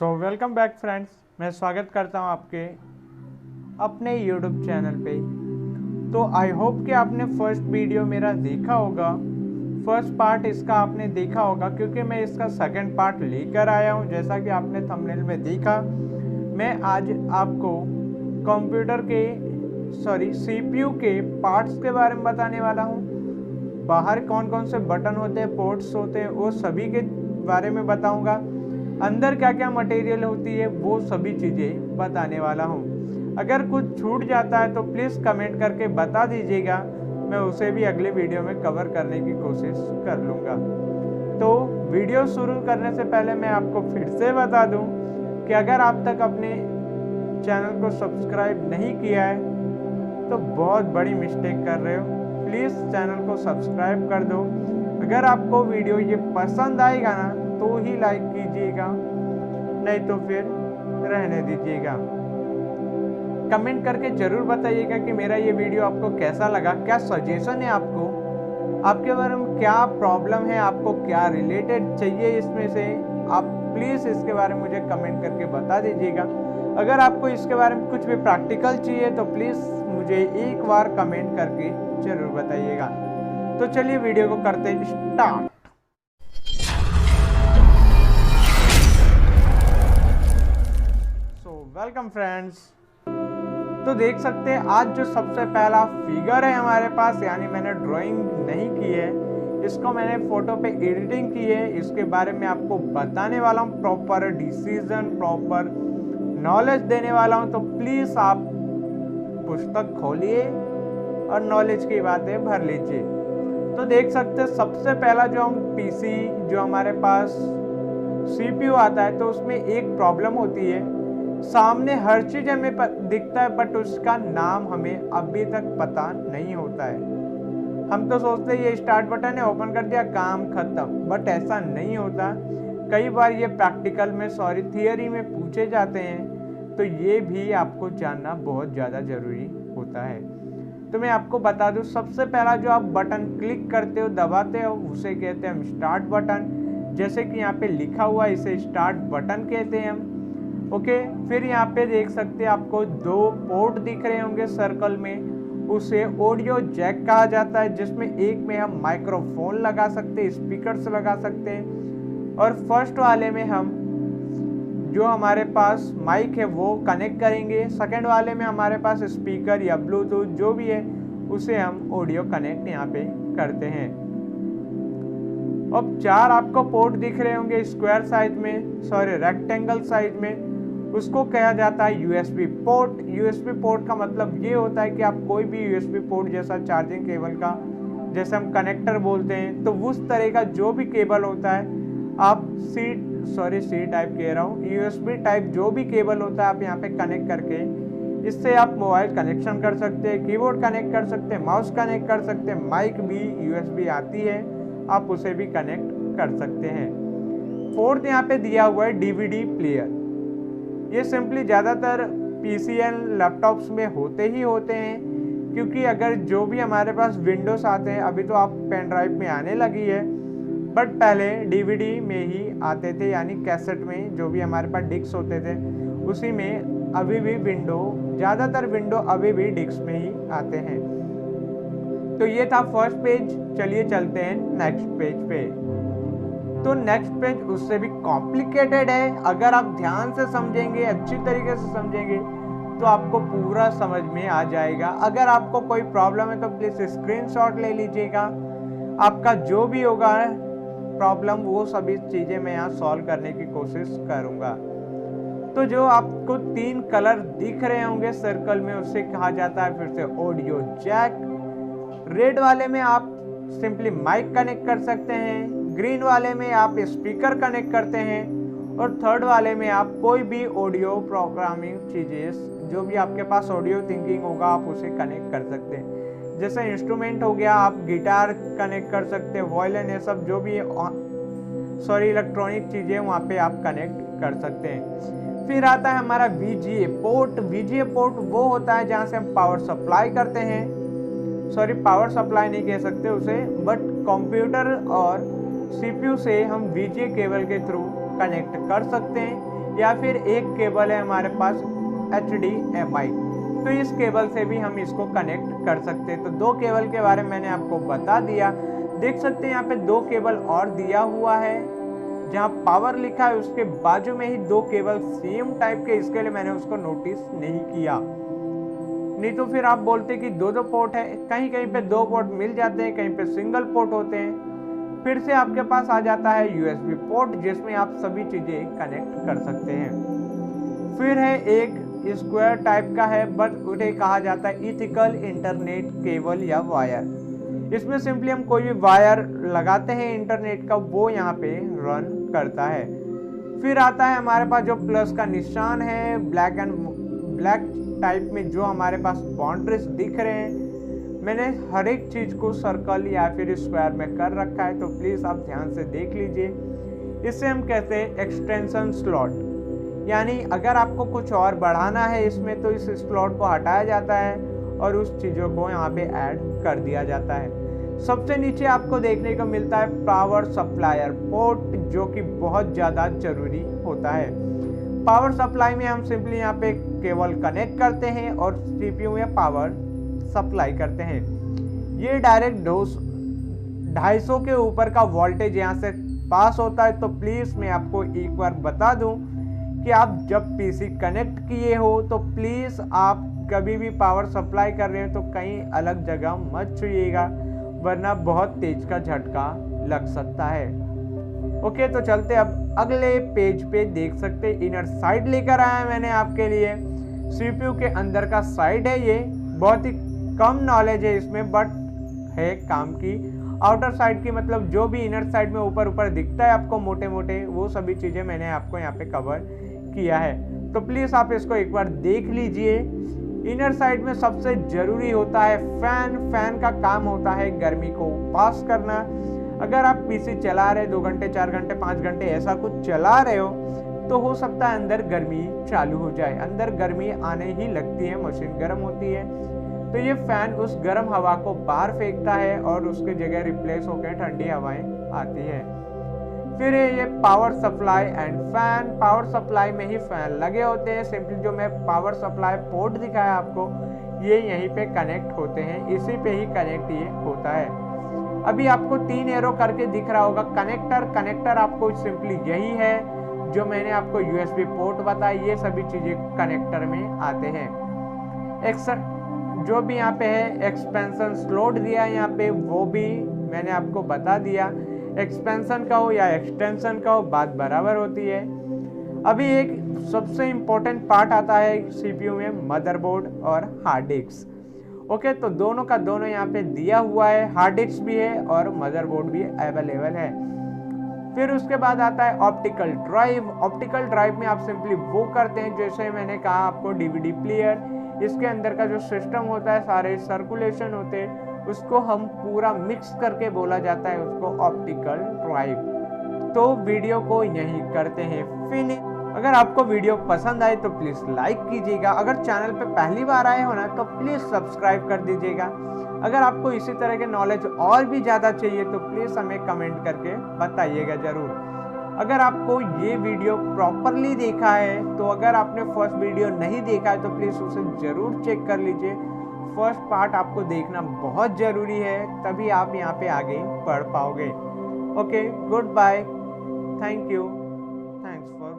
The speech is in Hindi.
वेलकम बैक फ्रेंड्स, मैं स्वागत करता हूं आपके अपने YouTube चैनल पे। तो आई होप कि आपने फर्स्ट वीडियो मेरा देखा होगा, फर्स्ट पार्ट इसका आपने देखा होगा, क्योंकि मैं इसका सेकंड पार्ट लेकर आया हूं। जैसा कि आपने थंबनेल में देखा, मैं आज आपको कंप्यूटर के CPU के पार्ट्स के बारे में बताने वाला हूं। बाहर कौन कौन से बटन होते हैं, पोर्ट्स होते हैं, वो सभी के बारे में बताऊंगा। अंदर क्या क्या मटेरियल होती है, वो सभी चीज़ें बताने वाला हूँ। अगर कुछ छूट जाता है तो प्लीज़ कमेंट करके बता दीजिएगा, मैं उसे भी अगले वीडियो में कवर करने की कोशिश कर लूँगा। तो वीडियो शुरू करने से पहले मैं आपको फिर से बता दूँ कि अगर आप तक अपने चैनल को सब्सक्राइब नहीं किया है तो बहुत बड़ी मिस्टेक कर रहे हो। प्लीज़ चैनल को सब्सक्राइब कर दो। अगर आपको वीडियो ये पसंद आएगा ना तो ही लाइक कीजिएगा, नहीं तो फिर रहने दीजिएगा। कमेंट करके ज़रूर बताइएगा कि मेरा ये वीडियो आपको कैसा लगा, क्या सजेशन है आपको, आपके बारे में क्या प्रॉब्लम है, आपको क्या रिलेटेड चाहिए इसमें से। आप प्लीज़ इसके बारे में मुझे कमेंट करके बता दीजिएगा। अगर आपको इसके बारे में कुछ भी प्रैक्टिकल चाहिए तो प्लीज़ मुझे एक बार कमेंट करके ज़रूर बताइएगा। तो चलिए वीडियो को करते हैं स्टार्ट। Welcome friends. तो देख सकते हैं आज जो सबसे पहला फिगर है हमारे पास, यानी मैंने ड्राइंग नहीं की है, इसको मैंने फोटो पे एडिटिंग की है। इसके बारे में आपको बताने वाला हूँ, प्रॉपर डिसीजन, प्रॉपर नॉलेज देने वाला हूँ। तो प्लीज़ आप पुस्तक खोलिए और नॉलेज की बातें भर लीजिए। तो देख सकते हैं सबसे पहला जो हम पीसी जो हमारे पास CPU आता है, तो उसमें एक प्रॉब्लम होती है, सामने हर चीज हमें दिखता है बट उसका नाम हमें अभी तक पता नहीं होता है। हम तो सोचते हैं ये स्टार्ट बटन है, ओपन कर दिया, काम खत्म, बट ऐसा नहीं होता। कई बार ये प्रैक्टिकल में थियरी में पूछे जाते हैं, तो ये भी आपको जानना बहुत ज़्यादा ज़रूरी होता है। तो मैं आपको बता दूं, सबसे पहला जो आप बटन क्लिक करते हो, दबाते हो, उसे कहते हैं हम स्टार्ट बटन। जैसे कि यहाँ पे लिखा हुआ, इसे स्टार्ट बटन कहते हैं हम। ओके, फिर यहाँ पे देख सकते हैं आपको दो पोर्ट दिख रहे होंगे सर्कल में, उसे ऑडियो जैक कहा जाता है, जिसमें एक में हम माइक्रोफोन लगा सकते हैं, स्पीकर्स लगा सकते हैं, और फर्स्ट वाले में हम जो हमारे पास माइक है वो कनेक्ट करेंगे, सेकंड वाले में हमारे पास स्पीकर या ब्लूटूथ जो भी है उसे हम ऑडियो कनेक्ट यहाँ पे करते हैं। अब चार आपको पोर्ट दिख रहे होंगे स्क्वायर साइज में, रेक्टेंगल साइज में, उसको कहा जाता है USB पोर्ट। USB पोर्ट का मतलब ये होता है कि आप कोई भी USB पोर्ट जैसा चार्जिंग केबल का, जैसे हम कनेक्टर बोलते हैं, तो उस तरह का जो भी केबल होता है आप सी टाइप कह रहा हूँ, USB टाइप जो भी केबल होता है आप यहाँ पे कनेक्ट करके इससे आप मोबाइल कनेक्शन कर सकते हैं, कीबोर्ड कनेक्ट कर सकते हैं, माउस कनेक्ट कर सकते हैं, माइक भी USB आती है, आप उसे भी कनेक्ट कर सकते हैं। फोर्थ यहाँ पे दिया हुआ है DVD प्लेयर। ये सिंपली ज़्यादातर PC एंड लैपटॉप्स में होते ही होते हैं, क्योंकि अगर जो भी हमारे पास विंडोज़ आते हैं, अभी तो आप पेन ड्राइव में आने लगी है, बट पहले DVD में ही आते थे, यानी कैसेट में जो भी हमारे पास डिस्क होते थे उसी में अभी भी ज़्यादातर विंडो अभी भी डिस्क में ही आते हैं। तो ये था फर्स्ट पेज। चलिए चलते हैं नेक्स्ट पेज पे। तो नेक्स्ट पेज उससे भी कॉम्प्लिकेटेड है। अगर आप ध्यान से समझेंगे, अच्छी तरीके से समझेंगे, तो आपको पूरा समझ में आ जाएगा। अगर आपको कोई प्रॉब्लम है तो प्लीज स्क्रीनशॉट ले लीजिएगा। आपका जो भी होगा प्रॉब्लम, वो सभी चीजें मैं यहाँ सॉल्व करने की कोशिश करूंगा। तो जो आपको तीन कलर दिख रहे होंगे सर्कल में, उसे कहा जाता है फिर से ऑडियो जैक। रेड वाले में आप सिंपली माइक कनेक्ट कर सकते हैं, ग्रीन वाले में आप स्पीकर कनेक्ट करते हैं, और थर्ड वाले में आप कोई भी ऑडियो प्रोग्रामिंग चीज़ें, जो भी आपके पास ऑडियो थिंकिंग होगा, आप उसे कनेक्ट कर सकते हैं। जैसे इंस्ट्रूमेंट हो गया, आप गिटार कनेक्ट कर सकते हैं, वायलिन, ये सब जो भी इलेक्ट्रॉनिक चीज़ें वहाँ पे आप कनेक्ट कर सकते हैं। फिर आता है हमारा VGA पोर्ट। VGA पोर्ट वो होता है जहाँ से हम पावर सप्लाई करते हैं, पावर सप्लाई नहीं कह सकते उसे, बट कंप्यूटर और CPU से हम VGA केबल के थ्रू कनेक्ट कर सकते हैं। या फिर एक केबल है हमारे पास HDMI, तो इस केबल से भी हम इसको कनेक्ट कर सकते हैं। तो 2 केबल के बारे में मैंने आपको बता दिया। देख सकते हैं यहाँ पे 2 केबल और दिया हुआ है, जहाँ पावर लिखा है उसके बाजू में ही 2 केबल सेम टाइप के, इसके लिए मैंने उसको नोटिस नहीं किया। नहीं तो फिर आप बोलते कि 2 पोर्ट है, कहीं कहीं पे 2 पोर्ट मिल जाते हैं, कहीं पे सिंगल पोर्ट होते हैं। फिर से आपके पास आ जाता है USB पोर्ट, जिसमें आप सभी चीजें कनेक्ट कर सकते हैं। फिर है एक स्क्वायर टाइप का है, बट उन्हें कहा जाता है इथिकल इंटरनेट केबल या वायर। इसमें सिंपली हम कोई भी वायर लगाते हैं इंटरनेट का, वो यहाँ पे रन करता है। फिर आता है हमारे पास जो प्लस का निशान है, ब्लैक टाइप में जो हमारे पास बाउंड्रीज दिख रहे हैं, मैंने हर एक चीज को सर्कल या फिर स्क्वायर में कर रखा है, तो प्लीज आप ध्यान से देख लीजिए। इसे हम कहते हैं एक्सटेंशन स्लॉट, यानी अगर आपको कुछ और बढ़ाना है इसमें तो इस स्लॉट को हटाया जाता है और उस चीजों को यहाँ पे ऐड कर दिया जाता है। सबसे नीचे आपको देखने को मिलता है पावर सप्लायर पोर्ट, जो कि बहुत ज्यादा जरूरी होता है। पावर सप्लाई में हम सिंपली यहाँ पे केबल कनेक्ट करते हैं और CPU में पावर सप्लाई करते हैं। ये डायरेक्ट 250 के ऊपर का वोल्टेज यहाँ से पास होता है। तो प्लीज मैं आपको एक बार बता दूं कि आप जब PC कनेक्ट किए हो तो प्लीज आप कभी भी पावर सप्लाई कर रहे हो तो कहीं अलग जगह मत छुइएगा, वरना बहुत तेज का झटका लग सकता है। ओके, तो चलते अब अगले पेज पे। देख सकते इनर साइड लेकर आया मैंने आपके लिए। CPU के अंदर का साइड है ये, बहुत ही कम नॉलेज है इसमें बट है काम की। आउटर साइड की मतलब जो भी इनर साइड में ऊपर ऊपर दिखता है आपको मोटे मोटे, वो सभी चीजें मैंने आपको यहाँ पे कवर किया है। तो प्लीज आप इसको एक बार देख लीजिए। इनर साइड में सबसे जरूरी होता है फैन। फैन का काम होता है गर्मी को पास करना। अगर आप PC चला रहे 2 घंटे 4 घंटे 5 घंटे ऐसा कुछ चला रहे हो तो हो सकता है अंदर गर्मी चालू हो जाए। अंदर गर्मी आने ही लगती है, मशीन गर्म होती है, तो ये फैन उस गर्म हवा को बाहर फेंकता है और उसकी जगह रिप्लेस होकर ठंडी हवाएं आती है। फिर ये power supply and fan. Power supply में ही फैन लगे होते हैं। सिंपली जो मैं पावर सप्लाई पोर्ट दिखाया आपको, ये यहीं पे कनेक्ट होते हैं, इसी पे ही कनेक्ट ये होता है। अभी आपको 3 एरो करके दिख रहा होगा कनेक्टर आपको सिंपली यही है जो मैंने आपको USB पोर्ट बताया। ये सभी चीजें कनेक्टर में आते हैं। जो भी यहाँ पे है एक्सपेंशन स्लॉट दिया है यहाँ पे, वो भी मैंने आपको बता दिया। एक्सपेंशन का हो या एक्सटेंशन का हो, बात बराबर होती है। अभी एक सबसे इम्पोर्टेंट पार्ट आता है CPU में, मदरबोर्ड और हार्ड डिस्क। ओके, तो दोनों का दोनों यहाँ पे दिया हुआ है, हार्ड डिस्क भी है और मदरबोर्ड भी अवेलेबल है। फिर उसके बाद आता है ऑप्टिकल ड्राइव। ऑप्टिकल ड्राइव में आप सिंपली वो करते हैं जैसे मैंने कहा आपको DVD प्लेयर, इसके अंदर का जो सिस्टम होता है, सारे सर्कुलेशन होते हैं, उसको हम पूरा मिक्स करके बोला जाता है उसको ऑप्टिकल ड्राइव। तो वीडियो को यहीं करते हैं फिनिश। अगर आपको वीडियो पसंद आए तो प्लीज लाइक कीजिएगा। अगर चैनल पे पहली बार आए हो ना तो प्लीज सब्सक्राइब कर दीजिएगा। अगर आपको इसी तरह के नॉलेज और भी ज़्यादा चाहिए तो प्लीज़ हमें कमेंट करके बताइएगा ज़रूर। अगर आपको ये वीडियो प्रॉपरली देखा है तो अगर आपने फर्स्ट वीडियो नहीं देखा है तो प्लीज़ उसे ज़रूर चेक कर लीजिए। फर्स्ट पार्ट आपको देखना बहुत ज़रूरी है, तभी आप यहाँ पे आगे बढ़ पाओगे। Okay, goodbye, thank you, thanks for